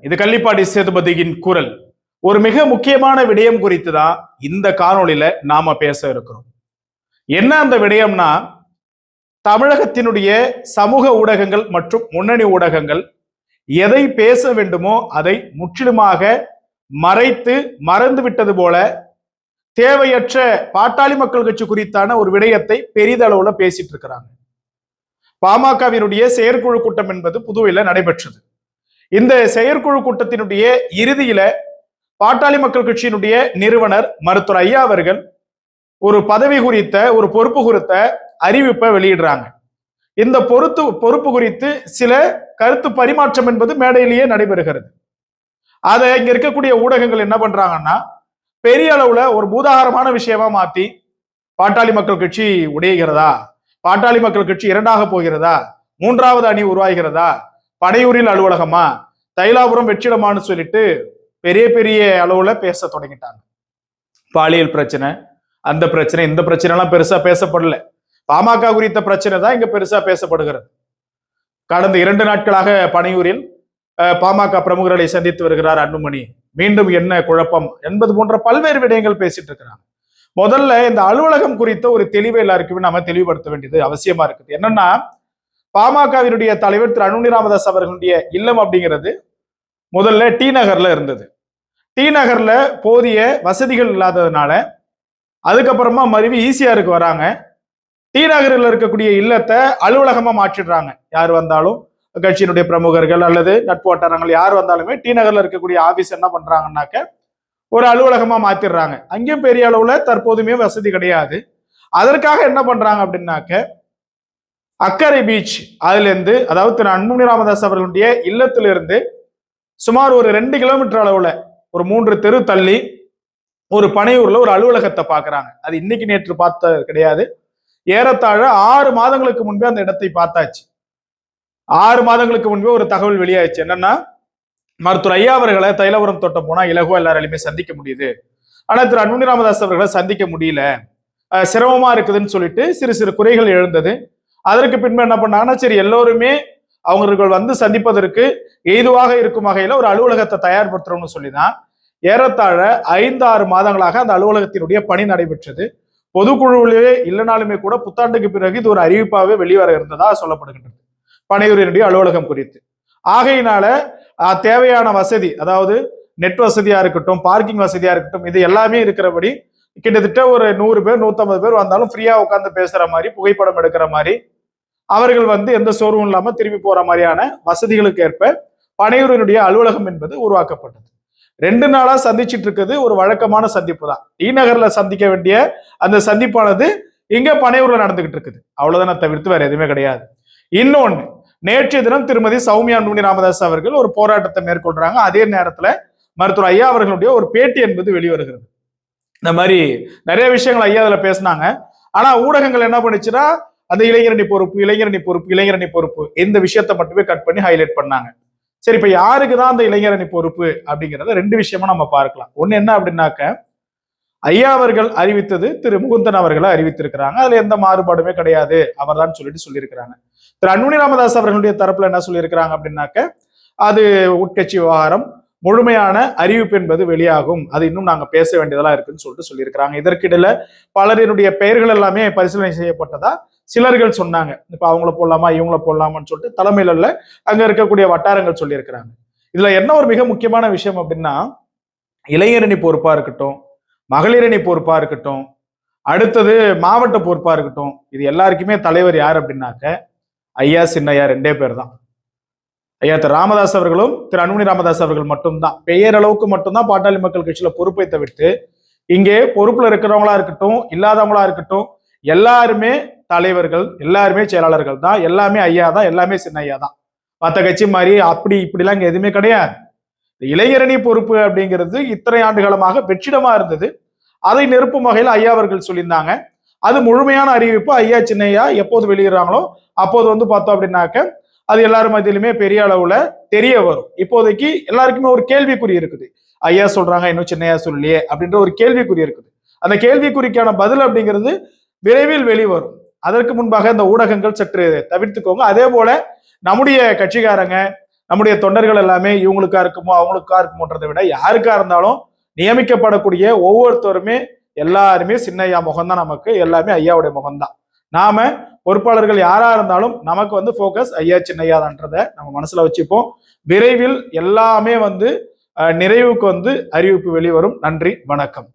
இது கள்ளிப்பாடி சேதுபதியின் குரல். ஒரு மிக முக்கியமான விடயம் குறித்து தான் இந்த காணொளியில நாம பேச இருக்கிறோம். என்ன அந்த விடயம்னா, தமிழகத்தினுடைய சமூக ஊடகங்கள் மற்றும் முன்னணி ஊடகங்கள் எதை பேச வேண்டுமோ அதை முற்றிலுமாக மறைத்து மறந்து விட்டது போல தேவையற்ற பாட்டாளி மக்கள் கட்சி குறித்தான ஒரு விடயத்தை பெரிதளவுல பேசிட்டு இருக்கிறாங்க. பாமகவினுடைய செயற்குழு கூட்டம் என்பது புதுவையில நடைபெற்றது. இந்த செயற்குழு கூட்டத்தினுடைய இறுதியில பாட்டாளி மக்கள் கட்சியினுடைய நிறுவனர் மருத்துவர் ஐயா அவர்கள் ஒரு பதவி குறித்த ஒரு பொறுப்பு குறித்த அறிவிப்பை வெளியிடுறாங்க. இந்த பொறுப்பு குறித்து சில கருத்து பரிமாற்றம் என்பது மேடையிலேயே நடைபெறுகிறது. அதை இங்க இருக்கக்கூடிய ஊடகங்கள் என்ன பண்றாங்கன்னா, பெரிய அளவுல ஒரு பூதாகரமான விஷயமா மாத்தி, பாட்டாளி மக்கள் கட்சி உடைகிறதா, பாட்டாளி மக்கள் கட்சி இரண்டாக போகிறதா, மூன்றாவது அணி உருவாகிறதா, படையூரில் அலுவலகமா, தைலாபுரம் வெற்றிடமான்னு சொல்லிட்டு பெரிய பெரிய அளவுல பேச தொடங்கிட்டாங்க. பாலியல் பிரச்சனை, அந்த பிரச்சனை, இந்த பிரச்சனை எல்லாம் பெருசா பேசப்படல. பாமக குறித்த பிரச்சனை தான் இங்க பெருசா பேசப்படுகிறது. கடந்த 2 நாட்களாக பனையூரில் பாமக பிரமுகர்களை சந்தித்து வருகிறார் அன்புமணி. மீண்டும் என்ன குழப்பம் என்பது போன்ற பல்வேறு விடயங்கள் பேசிட்டு இருக்கிறாங்க. முதல்ல இந்த அலுவலகம் குறித்த ஒரு தெளிவை எல்லாருக்குமே நாம தெளிவுபடுத்த வேண்டியது அவசியமா இருக்குது. என்னன்னா, பாமகவினுடைய தலைவர் திரு அன்புமணி ராமதாஸ் அவர்களுடைய இல்லம் அப்படிங்கிறது முதல்ல டி நகர்ல இருந்தது. டி நகர்ல போதிய வசதிகள் இல்லாததுனால அதுக்கப்புறமா மருவி ஈசிஆருக்கு வராங்க. டி நகரில் இருக்கக்கூடிய இல்லத்தை அலுவலகமா மாற்றிடுறாங்க. யார் வந்தாலும் கட்சியினுடைய பிரமுகர்கள் அல்லது நட்பு வட்டாரங்கள் யார் வந்தாலுமே டி நகர்ல இருக்கக்கூடிய ஆபீஸ் என்ன பண்றாங்கன்னாக்க ஒரு அலுவலகமா மாத்திடுறாங்க. அங்கேயும் பெரிய அளவுல தற்போதுமே வசதி கிடையாது. அதற்காக என்ன பண்றாங்க அப்படின்னாக்க, அக்கரை பீச் அதுல இருந்து, அதாவது திரு அன்புமணி ராமதாஸ் அவர்களுடைய இல்லத்திலிருந்து சுமார் ஒரு 2 கிலோமீட்டர் அளவுல ஒரு 3 தெரு தள்ளி ஒரு பனையூர்ல ஒரு அலுவலகத்தை பாக்குறாங்க. அது இன்னைக்கு நேற்று பார்த்த கிடையாது. ஏறத்தாழ 6 மாதங்களுக்கு முன்பே அந்த இடத்தை பார்த்தாச்சு. 6 மாதங்களுக்கு முன்பே ஒரு தகவல் வெளியாயிடுச்சு. என்னன்னா, மருத்துவர் ஐயா அவர்களை தைலபுரம் தோட்டம் போனா இலகுவா எல்லாராலையுமே சந்திக்க முடியுது. ஆனா திரு அன்புமணி ராமதாஸ் அவர்களை சந்திக்க முடியல, சிரமமா இருக்குதுன்னு சொல்லிட்டு சிறு சிறு குறைகள் எழுந்தது. அதற்கு பின்பு என்ன பண்ணாங்கன்னா, சரி எல்லோருமே அவர்கள் வந்து சந்திப்பதற்கு ஏதுவாக இருக்கும் வகையில ஒரு அலுவலகத்தை தயார்படுத்துறோம்னு சொல்லிதான் ஏறத்தாழ 5-6 மாதங்களாக அந்த அலுவலகத்தினுடைய பணி நடைபெற்றது. பொதுக்குழுவிலே இல்லைனாலுமே கூட புத்தாண்டுக்கு பிறகு இது ஒரு அறிவிப்பாகவே வெளிவர இருந்ததா சொல்லப்படுகின்றது பனையூரினுடைய அலுவலகம் குறித்து. ஆகையினால தேவையான வசதி, அதாவது நெட் வசதியா இருக்கட்டும், பார்க்கிங் வசதியா இருக்கட்டும், இது எல்லாமே இருக்கிறபடி கிட்டத்தட்ட ஒரு 100 பேர் 150 பேர் வந்தாலும் ஃப்ரீயா உட்காந்து பேசுற மாதிரி, புகைப்படம் எடுக்கிற மாதிரி, அவர்கள் வந்து எந்த சோர்வும் இல்லாம திரும்பி போற மாதிரியான வசதிகளுக்கு ஏற்ப பனையூரினுடைய அலுவலகம் என்பது உருவாக்கப்பட்டது. 2 நாளா சந்திச்சுட்டு இருக்கிறது ஒரு வழக்கமான சந்திப்பு தான். டி நகர்ல சந்திக்க வேண்டிய அந்த சந்திப்பானது இங்க பனையூர்ல நடந்துகிட்டு இருக்குது. அவ்வளவுதானே தவிர்த்து வேற எதுவுமே கிடையாது. இன்னொன்னு, நேற்றைய தினம் திருமதி சௌமியா அன்புமணி ராமதாஸ் அவர்கள் ஒரு போராட்டத்தை மேற்கொள்றாங்க. அதே நேரத்துல மருத்துவர் ஐயா அவர்களுடைய ஒரு பேட்டி என்பது வெளிவருகிறது. இந்த மாதிரி நிறைய விஷயங்கள் ஐயா அதுல பேசினாங்க. ஆனா ஊடகங்கள் என்ன பண்ணுச்சுன்னா, அந்த இளைஞரணி பொறுப்பு, இளைஞரணி பொறுப்பு, இளைஞரணி பொறுப்பு, இந்த விஷயத்தை மட்டுமே கட் பண்ணி ஹைலைட் பண்ணாங்க. சரி, இப்ப யாருக்குதான் அந்த இளைஞரணி பொறுப்பு அப்படிங்கிறத 2 விஷயமா நம்ம பார்க்கலாம். ஒண்ணு என்ன அப்படின்னாக்க, ஐயா அவர்கள் அறிவித்தது திரு முகுந்தன் அவர்களை அறிவித்திருக்கிறாங்க. அதுல எந்த மாறுபாடுமே கிடையாது, அவர் தான் சொல்லியிருக்கிறாங்க. திரு அன்புமணி ராமதாஸ் அவர்களுடைய தரப்புல என்ன சொல்லியிருக்கிறாங்க அப்படின்னாக்க, அது உட்கட்சி விவகாரம், முழுமையான அறிவிப்பு என்பது வெளியாகும், அது இன்னும் நாங்க பேச வேண்டியதெல்லாம் இருக்குன்னு சொல்லியிருக்கிறாங்க. இதற்கிடையில பலரினுடைய பெயர்கள் எல்லாமே பரிசீலனை செய்யப்பட்டதா சிலர்கள் சொன்னாங்க. இப்ப அவங்கள போடலாமா இவங்கள போடலாமான்னு சொல்லிட்டு தலைமையில அங்க இருக்கக்கூடிய வட்டாரங்கள் சொல்லியிருக்கிறாங்க. இதுல என்ன ஒரு மிக முக்கியமான விஷயம் அப்படின்னா, இளைஞரணி பொறுப்பா இருக்கட்டும், மகளிரணி பொறுப்பா இருக்கட்டும், அடுத்தது மாவட்ட பொறுப்பா இருக்கட்டும், இது எல்லாருக்குமே தலைவர் யார் அப்படின்னாக்க ஐயா சின்னையா 2 பேர் தான். ஐயா திரு ராமதாஸ் அவர்களும் திரு அன்புமணி ராமதாஸ் அவர்கள் மட்டும்தான். பெயரளவுக்கு மட்டும்தான் பாட்டாளி மக்கள் கட்சியில பொறுப்பை தவிர்த்து இங்கே பொறுப்புல இருக்கிறவங்களா இருக்கட்டும், இல்லாதவங்களா இருக்கட்டும், எல்லாருமே தலைவர்கள், எல்லாருமே செயலாளர்கள் தான், எல்லாமே ஐயா தான், எல்லாமே சின்ன ஐயா தான். மற்ற கட்சி மாதிரி அப்படி இப்படிலாம் இங்க எதுவுமே கிடையாது. இளைஞரணி பொறுப்பு அப்படிங்கிறது இத்தனை ஆண்டு காலமாக வெற்றிடமா இருந்தது. அதை நிரப்பும் வகையில் ஐயா அவர்கள் சொல்லியிருந்தாங்க. அது முழுமையான அறிவிப்பு ஐயா சின்னையா எப்போது வெளியிடுறாங்களோ அப்போது வந்து பார்த்தோம் அப்படின்னாக்க அது எல்லாரும் மத்தியிலுமே பெரிய அளவுல தெரிய வரும். இப்போதைக்கு எல்லாருக்குமே ஒரு கேள்விக்குறி இருக்குது. ஐயா சொல்றாங்க, இன்னும் சின்னையா சொல்லலையே அப்படின்ற ஒரு கேள்விக்குறி இருக்குது. அந்த கேள்விக்குறிக்கான பதில் அப்படிங்கிறது விரைவில் வெளிவரும். அதற்கு முன்பாக இந்த ஊடகங்கள் சற்று தவிர்த்துக்கோங்க. அதே போல நம்முடைய கட்சிக்காரங்க, நம்முடைய தொண்டர்கள் எல்லாமே இவங்களுக்கா இருக்குமோ அவங்களுக்கா இருக்குமோன்றதை விட யாருக்கா இருந்தாலும் நியமிக்கப்படக்கூடிய ஒவ்வொருத்தருமே எல்லாருமே சின்னையா முகம்தான், நமக்கு எல்லாமே ஐயாவுடைய முகம்தான். நாம பொறுப்பாளர்கள் யாரா இருந்தாலும் நமக்கு வந்து போக்கஸ் ஐயா சின்னையாதான்றத நம்ம மனசுல வச்சுப்போம். விரைவில் எல்லாமே வந்து நிறைவுக்கு வந்து அறிவிப்பு வெளிவரும். நன்றி, வணக்கம்.